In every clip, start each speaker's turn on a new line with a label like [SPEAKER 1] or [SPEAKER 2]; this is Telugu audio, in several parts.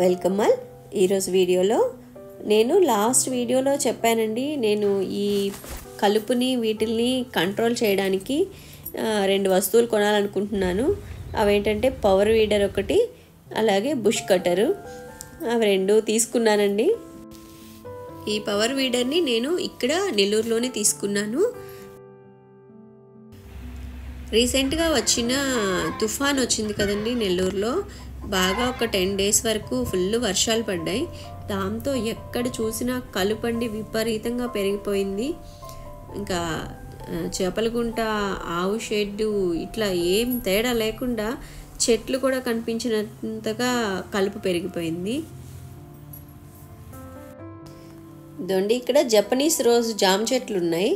[SPEAKER 1] Welcome all. ఈరోజు వీడియోలో నేను లాస్ట్ వీడియోలో చెప్పానండి, నేను ఈ కలుపుని వీటిల్ని కంట్రోల్ చేయడానికి రెండు వస్తువులు కొనాలనుకుంటున్నాను. అవేంటంటే పవర్ వీడర్ ఒకటి, అలాగే బుష్ కట్టరు. అవి రెండు తీసుకున్నానండి. ఈ పవర్ వీడర్ని నేను ఇక్కడ నెల్లూరులోనే తీసుకున్నాను. రీసెంట్గా వచ్చిన తుఫాన్ వచ్చింది కదండి నెల్లూరులో, బాగా ఒక 10 days వరకు ఫుల్ వర్షాలు పడ్డాయి. దాంతో ఎక్కడ చూసినా కలుపండి విపరీతంగా పెరిగిపోయింది. ఇంకా చేపలగుంట, ఆవు షెడ్డు ఇట్లా ఏం తేడా లేకుండా చెట్లు కూడా కనిపించినంతగా కలుపు పెరిగిపోయింది. ఇదండి ఇక్కడ జపనీస్ రోజ్ జామ చెట్లు ఉన్నాయి.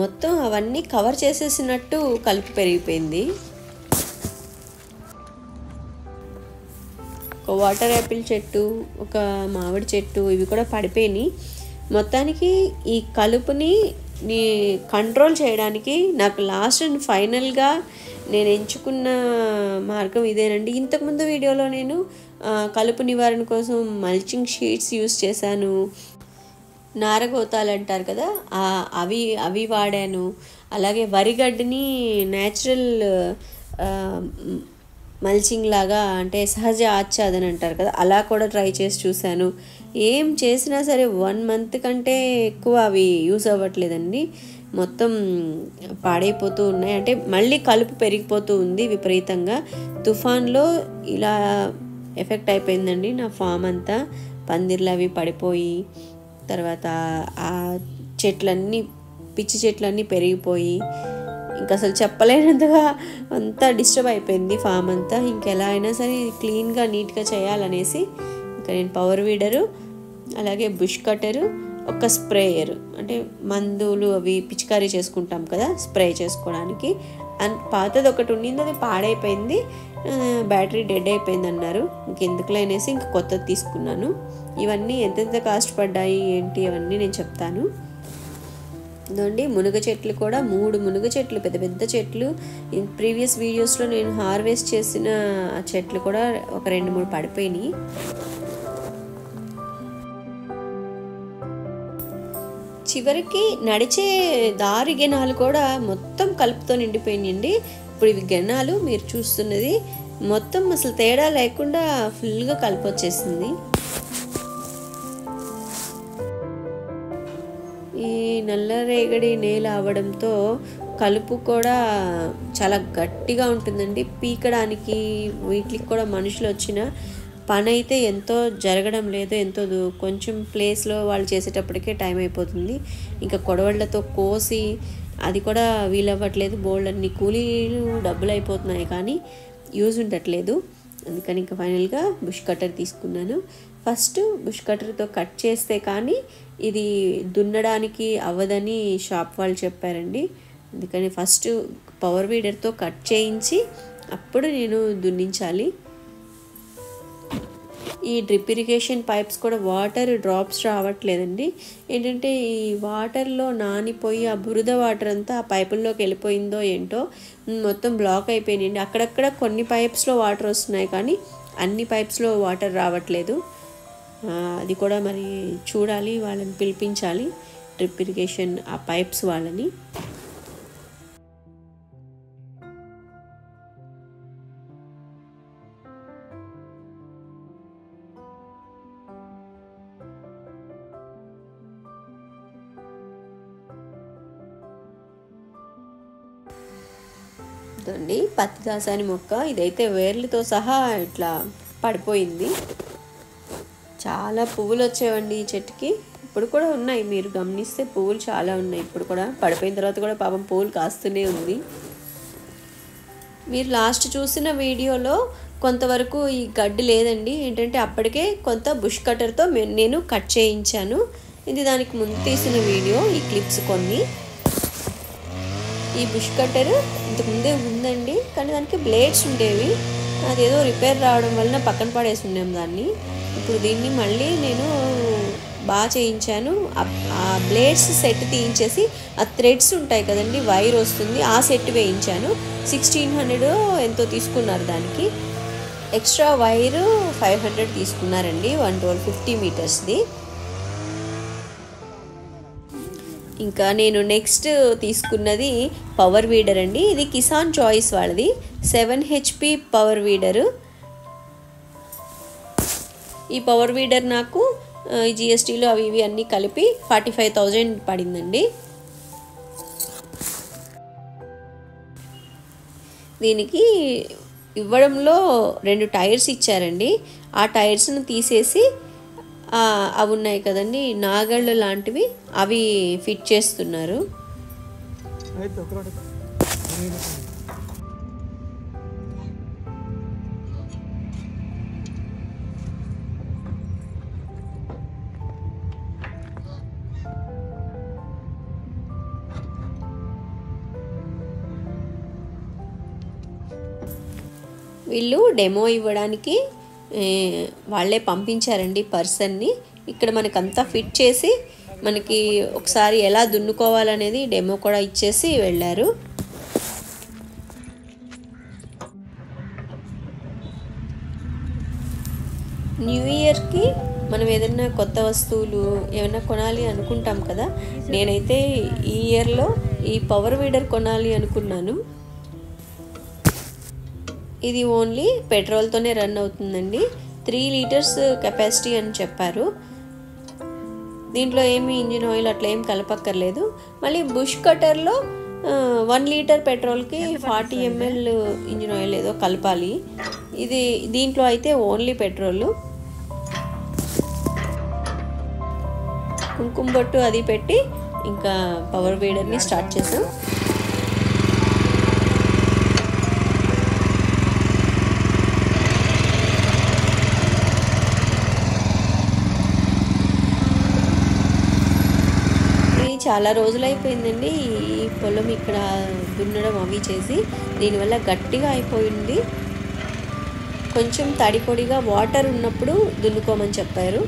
[SPEAKER 1] మొత్తం అవన్నీ కవర్ చేసేసినట్టు కలుపు పెరిగిపోయింది. ఒక వాటర్ యాపిల్ చెట్టు, ఒక మామిడి చెట్టు, ఇవి కూడా పడిపోయినాయి. మొత్తానికి ఈ కలుపుని కంట్రోల్ చేయడానికి నాకు లాస్ట్ అండ్ ఫైనల్గా నేను ఎంచుకున్న మార్గం ఇదేనండి. ఇంతకుముందు వీడియోలో నేను కలుపు నివారణ కోసం మల్చింగ్ షీట్స్ యూస్ చేశాను, నారగోతాలు అంటారు కదా, అవి వాడాను. అలాగే వరిగడ్డిని న్యాచురల్ మల్చింగ్ లాగా, అంటే సహజ ఆచ్ఛాదన అంటారు కదా, అలా కూడా ట్రై చేసి చూశాను. ఏం చేసినా సరే 1 month కంటే ఎక్కువ అవి యూస్ అవ్వట్లేదండి. మొత్తం పాడైపోతూ ఉన్నాయి. అంటే మళ్ళీ కలుపు పెరిగిపోతూ ఉంది విపరీతంగా. తుఫాన్లో ఇలా ఎఫెక్ట్ అయిపోయిందండి నా ఫామ్ అంతా. పందిర్లు అవి పడిపోయి, తర్వాత ఆ చెట్లన్నీ, పిచ్చి చెట్లన్నీ పెరిగిపోయి, ఇంకా అసలు చెప్పలేనంతగా అంతా డిస్టర్బ్ అయిపోయింది ఫామ్ అంతా. ఇంకెలా అయినా సరే క్లీన్గా నీట్గా చేయాలనేసి ఇంకా నేను పవర్ వీడరు, అలాగే బుష్ కట్టరు, ఒక స్ప్రేయర్, అంటే మందులు అవి పిచికారీ చేసుకుంటాం కదా స్ప్రే చేసుకోవడానికి. పాతది ఒకటి ఉండింది, అది పాడైపోయింది, బ్యాటరీ డెడ్ అయిపోయింది అన్నారు. ఇంకెందుకులే అనేసి ఇంక కొత్తది తీసుకున్నాను. ఇవన్నీ ఎంతెంత కాస్ట్ పడ్డాయి ఏంటి అవన్నీ నేను చెప్తాను. ఇదండి మునగ చెట్లు కూడా 3 మునగ చెట్లు, పెద్ద పెద్ద చెట్లు. ప్రీవియస్ వీడియోస్లో నేను హార్వెస్ట్ చేసిన చెట్లు కూడా ఒక 2-3 పడిపోయినాయి. చివరికి నడిచే దారి గెనాలు కూడా మొత్తం కలుపుతో నిండిపోయినాయండి. ఇప్పుడు ఇవి గెనాలు మీరు చూస్తున్నది మొత్తం అసలు తేడా లేకుండా ఫుల్గా కలుపు వచ్చేసింది. ఈ నల్లరేగడి నేల అవడంతో కలుపు కూడా చాలా గట్టిగా ఉంటుందండి. పీకడానికి వీటికి కూడా మనుషులు వచ్చిన పని అయితే ఎంతో జరగడం లేదు. కొంచెం ప్లేస్లో వాళ్ళు చేసేటప్పటికే టైం అయిపోతుంది. ఇంకా కొడవళ్ళతో కోసి అది కూడా వీలవ్వట్లేదు. బోల్డన్ని కూలీలు డబ్బులు అయిపోతున్నాయి కానీ యూజ్ ఉండట్లేదు. అందుకని ఇంకా ఫైనల్గా బుష్ కట్టర్ తీసుకున్నాను. ఫస్ట్ బుష్ కట్టర్తో కట్ చేస్తే కానీ ఇది దున్నడానికి అవ్వదని షాప్ వాళ్ళు చెప్పారండి. అందుకని ఫస్ట్ పవర్ వీడర్తో కట్ చేయించి అప్పుడు నేను దున్నించాలి. ఈ డ్రిప్ ఇరిగేషన్ పైప్స్ కూడా వాటర్ డ్రాప్స్ రావట్లేదండి. ఏంటంటే ఈ వాటర్లో నానిపోయి ఆ బురద వాటర్ అంతా ఆ పైపుల్లోకి వెళ్ళిపోయిందో ఏంటో మొత్తం బ్లాక్ అయిపోయినాయండి. అక్కడక్కడ కొన్ని పైప్స్లో వాటర్ వస్తున్నాయి కానీ అన్ని పైప్స్లో వాటర్ రావట్లేదు. అది కూడా మరి చూడాలి, వాళ్ళని పిలిపించాలి, డ్రిప్ ఇరిగేషన్ ఆ పైప్స్ వాళ్ళని. ఇదండి పత్తి దాసాని మొక్క, ఇదైతే వేర్లతో సహా ఇట్లా పడిపోయింది. చాలా పువ్వులు వచ్చేవండి ఈ చెట్టుకి. ఇప్పుడు కూడా ఉన్నాయి, మీరు గమనిస్తే పువ్వులు చాలా ఉన్నాయి. ఇప్పుడు కూడా పడిపోయిన తర్వాత కూడా పాపం పువ్వులు కాస్తూనే ఉంది. మీరు లాస్ట్ చూసిన వీడియోలో కొంతవరకు ఈ గడ్డి లేదండి. ఏంటంటే అప్పటికే కొంత బుష్ కట్టర్తో నేను కట్ చేయించాను. ఇది దానికి ముందు తీసిన వీడియో, ఈ క్లిప్స్ కొన్ని. ఈ బుష్ కట్టర్ ఇంతకుముందే ఉందండి, కానీ దానికి బ్లేడ్స్ ఉండేవి. అదేదో రిపేర్ రావడం వలన పక్కన పడేసి ఉన్నాం దాన్ని. ఇప్పుడు దీన్ని మళ్ళీ నేను బాగా చేయించాను. ఆ బ్లేడ్స్ సెట్ తీయించేసి ఆ థ్రెడ్స్ ఉంటాయి కదండి, వైర్ వస్తుంది, ఆ సెట్ వేయించాను. 1600 ఎంతో తీసుకున్నారు దానికి. ఎక్స్ట్రా వైరు 500 తీసుకున్నారండి, 150 మీటర్స్ది. ఇంకా నేను నెక్స్ట్ తీసుకున్నది పవర్ వీడర్ అండి. ఇది కిసాన్ చాయిస్ వాళ్ళది 7 HP పవర్ వీడరు. ఈ పవర్ వీడర్ నాకు జిఎస్టీలో అవి ఇవి అన్నీ కలిపి 45,000 పడిందండి. దీనికి ఇవ్వడంలో 2 టైర్స్ ఇచ్చారండి. ఆ టైర్స్ను తీసేసి అవి ఉన్నాయి కదండి నాగళ్ళు లాంటివి, అవి ఫిట్ చేస్తున్నారు. వీళ్ళు డెమో ఇవ్వడానికి వాళ్ళే పంపించారండి పర్సన్ని. ఇక్కడ మనకంతా ఫిట్ చేసి మనకి ఒకసారి ఎలా దున్నుకోవాలనేది డెమో కూడా ఇచ్చేసి వెళ్ళారు. న్యూ ఇయర్కి మనం ఏదైనా కొత్త వస్తువులు ఏమైనా కొనాలి అనుకుంటాం కదా, నేనైతే ఈ ఇయర్లో ఈ పవర్ వీడర్ కొనాలి అనుకున్నాను. ఇది ఓన్లీ పెట్రోల్తోనే రన్ అవుతుందండి. 3 లీటర్స్ కెపాసిటీ అని చెప్పారు. దీంట్లో ఏమి ఇంజిన్ ఆయిల్ అట్లా ఏం కలపక్కర్లేదు. మళ్ళీ బుష్ కటర్లో 1 లీటర్ పెట్రోల్కి 40 ml ఇంజిన్ ఆయిల్ ఏదో కలపాలి. దీంట్లో అయితే ఓన్లీ పెట్రోల్. కుంకుమ బొట్టు అది పెట్టి ఇంకా పవర్ వీడర్ని స్టార్ట్ చేసాం. చాలా రోజులైపోయిందండి ఈ పొలం ఇక్కడ దున్నడం అవి చేసి, దీనివల్ల గట్టిగా అయిపోయింది. కొంచెం తడి పొడిగా వాటర్ ఉన్నప్పుడు దున్నుకోమని చెప్పారు.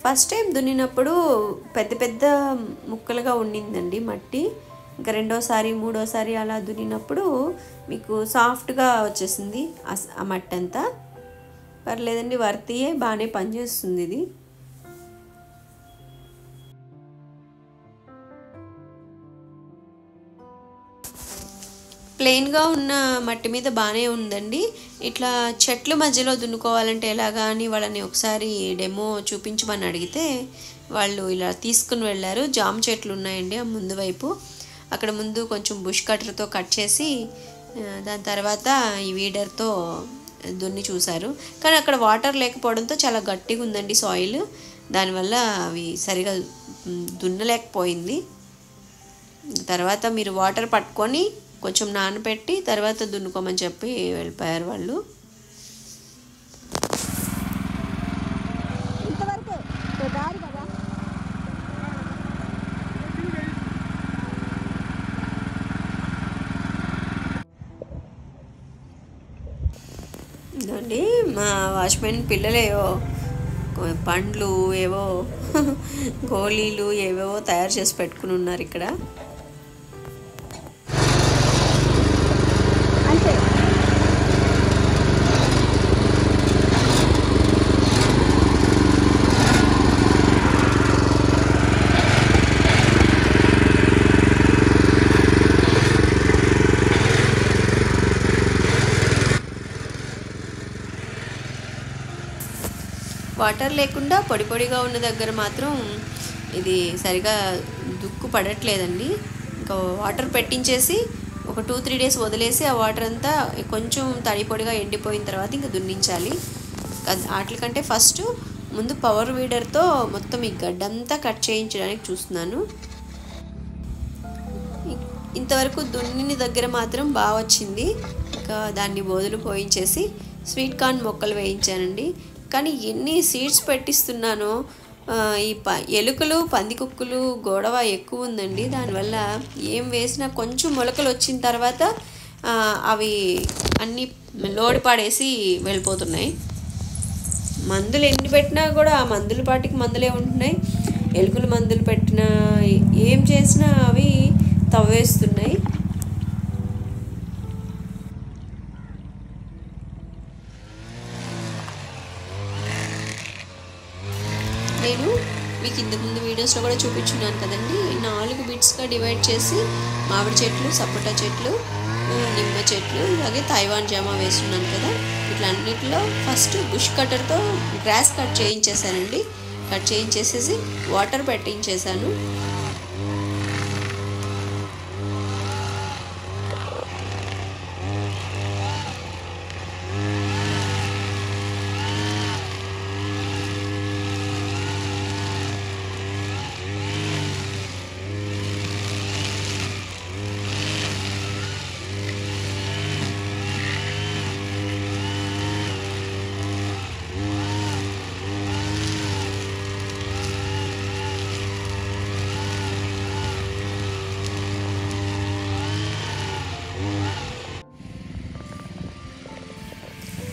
[SPEAKER 1] ఫస్ట్ టైం దున్నినప్పుడు పెద్ద పెద్ద ముక్కలుగా ఉండిందండి మట్టి. ఇంకా రెండోసారి మూడోసారి అలా దున్నినప్పుడు మీకు సాఫ్ట్గా వచ్చేసింది ఆ మట్టి అంతా. పర్లేదండి, వర్తియే, బాగానే పనిచేస్తుంది ఇది. ప్లెయిన్గా ఉన్న మట్టి మీద బాగానే ఉందండి. ఇట్లా చెట్లు మధ్యలో దున్నుకోవాలంటే ఎలాగా అని వాళ్ళని ఒకసారి డెమో చూపించమని అడిగితే వాళ్ళు ఇలా తీసుకుని వెళ్ళారు. జామ చెట్లు ఉన్నాయండి ఆ ముందు వైపు. అక్కడ ముందు కొంచెం బుష్ కట్టర్తో కట్ చేసి దాని తర్వాత ఈ వీడర్తో దున్ని చూశారు. కానీ అక్కడ వాటర్ లేకపోవడంతో చాలా గట్టిగా ఉందండి సాయిల్. దానివల్ల అవి సరిగా దున్నలేకపోయింది. తర్వాత మీరు వాటర్ పట్టుకొని కొంచెం నానబెట్టి తర్వాత దున్నుకోమని చెప్పి వెళ్ళిపోయారు వాళ్ళు. ఇదండి మా వాచ్మెన్ పిల్లలేవో పండ్లు ఏవో గోళీలు ఏవేవో తయారు చేసి పెట్టుకుని ఉన్నారు ఇక్కడ. వాటర్ లేకుండా పొడి పొడిగా ఉన్న దగ్గర మాత్రం ఇది సరిగా దుక్కు పడట్లేదండి. ఇంకా వాటర్ పెట్టించేసి ఒక 2-3 డేస్ వదిలేసి ఆ వాటర్ అంతా కొంచెం తడి పొడిగా ఎండిపోయిన తర్వాత ఇంకా దున్నించాలి. వాటికంటే ఫస్ట్ ముందు పవర్ వీడర్తో మొత్తం ఈ గడ్డంతా కట్ చేయించడానికి చూస్తున్నాను. ఇంతవరకు దున్నిన దగ్గర మాత్రం బాగా వచ్చింది. ఇంకా దాన్ని బోదులు పోయించేసి స్వీట్ కార్న్ మొక్కలు వేయించానండి. కానీ ఎన్ని సీడ్స్ పెట్టిస్తున్నానో ఈ ఎలుకలు పందికొక్కులు గొడవ ఎక్కువ ఉందండి. దానివల్ల ఏం వేసినా కొంచెం మొలకలు వచ్చిన తర్వాత అవి అన్నీ లోడి పాడేసి వెళ్ళిపోతున్నాయి. మందులు ఎన్ని పెట్టినా కూడా ఆ మందుల పాటికి మందులే ఉంటున్నాయి. ఎలుకలు మందులు పెట్టినా ఏం చేసినా అవి తవ్వేస్తున్నాయి. నేను మీకు ఇంతకు ముందు వీడియోస్లో కూడా చూపించున్నాను కదండి. 4 బిట్స్గా డివైడ్ చేసి మామిడి చెట్లు, సపోటా చెట్లు, నిమ్మ చెట్లు, అలాగే తైవాన్ జామా వేస్తున్నాను కదా. ఇట్లా అన్నిటిలో ఫస్ట్ బుష్ కట్టర్తో గ్రాస్ కట్ చేయించేసానండి. కట్ చేయించేసేసి వాటర్ పెట్టించేసాను.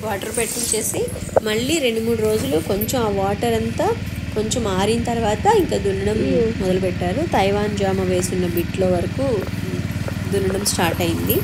[SPEAKER 1] వాటర్ పెట్టించేసి మళ్ళీ 2-3 రోజులు కొంచెం ఆ వాటర్ అంతా కొంచెం ఆరిన తర్వాత ఇంకా దున్నడం మొదలుపెట్టారు. తైవాన్ జామ వేసున్న బిట్లో వరకు దున్నడం స్టార్ట్ అయింది.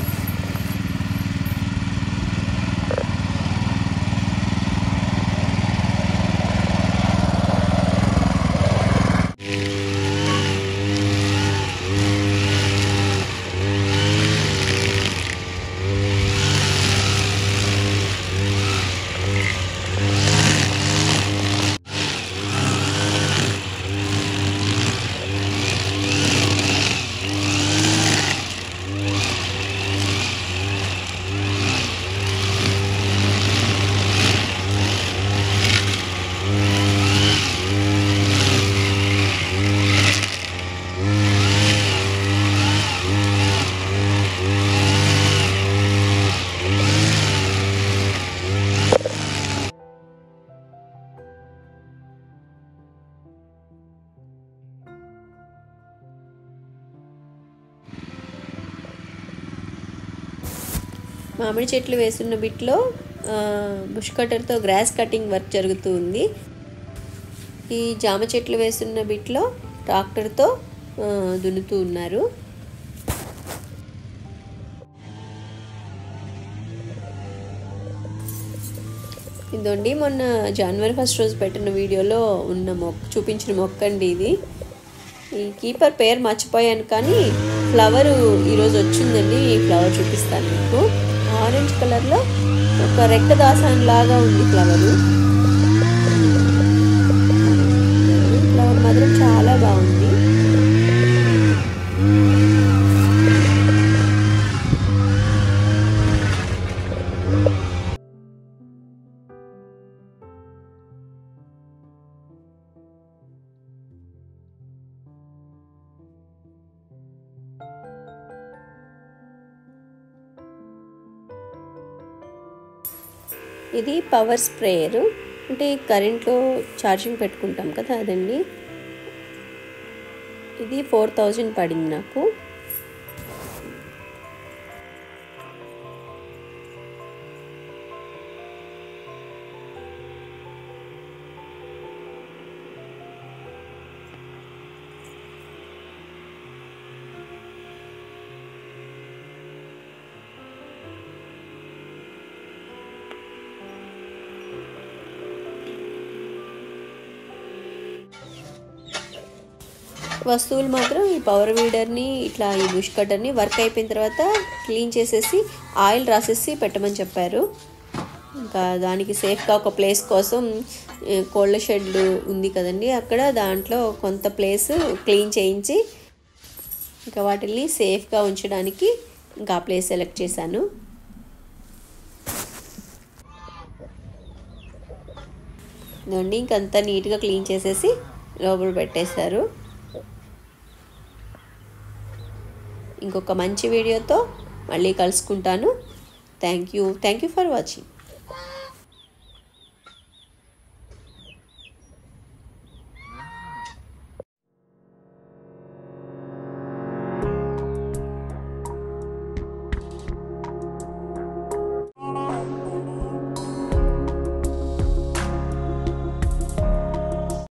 [SPEAKER 1] మామిడి చెట్లు వేస్తున్న బిట్లో బుష్ కట్టర్తో గ్రాస్ కటింగ్ వర్క్ జరుగుతూ ఉంది. ఈ జామ చెట్లు వేస్తున్న బిట్లో ట్రాక్టర్తో దున్నుతూ ఉన్నారు. ఇదండి మొన్న జనవరి 1 రోజు పెట్టిన వీడియోలో ఉన్న చూపించిన మొక్క అండి ఇది. ఈ కీపర్ పేరు మర్చిపోయాను కానీ ఫ్లవర్ ఈరోజు వచ్చిందండి. ఈ ఫ్లవర్ చూపిస్తాను మీకు. ఆరెంజ్ కలర్లో ఒక రెక్క దాసాన్ లాగా ఉంది ఫ్లవరు. ఫ్లవర్ మాత్రం చాలా బాగుంది. ఇది పవర్ స్ప్రేయర్, అంటే కరెంట్లో ఛార్జింగ్ పెట్టుకుంటాం కదా అదండి. ఇది 4000 పడింది నాకు. వస్తువులు మాత్రం ఈ పవర్ వీడర్ని ఇట్లా ఈ బుష్ కట్టర్ని వర్క్ అయిపోయిన తర్వాత క్లీన్ చేసేసి ఆయిల్ రాసేసి పెట్టమని చెప్పారు. ఇంకా దానికి సేఫ్గా ఒక ప్లేస్ కోసం కోళ్ళ షెడ్ ఉంది కదండి, అక్కడ దాంట్లో కొంత ప్లేస్ క్లీన్ చేయించి ఇంకా వాటిని సేఫ్గా ఉంచడానికి ఇంకా ఆ ప్లేస్ సెలెక్ట్ చేశాను. ఇదండి ఇంకంతా నీట్గా క్లీన్ చేసేసి లోపల పెట్టేశారు. ఇంకొక మంచి వీడియోతో మళ్ళీ కలుసుకుంటాను. Thank you for watching.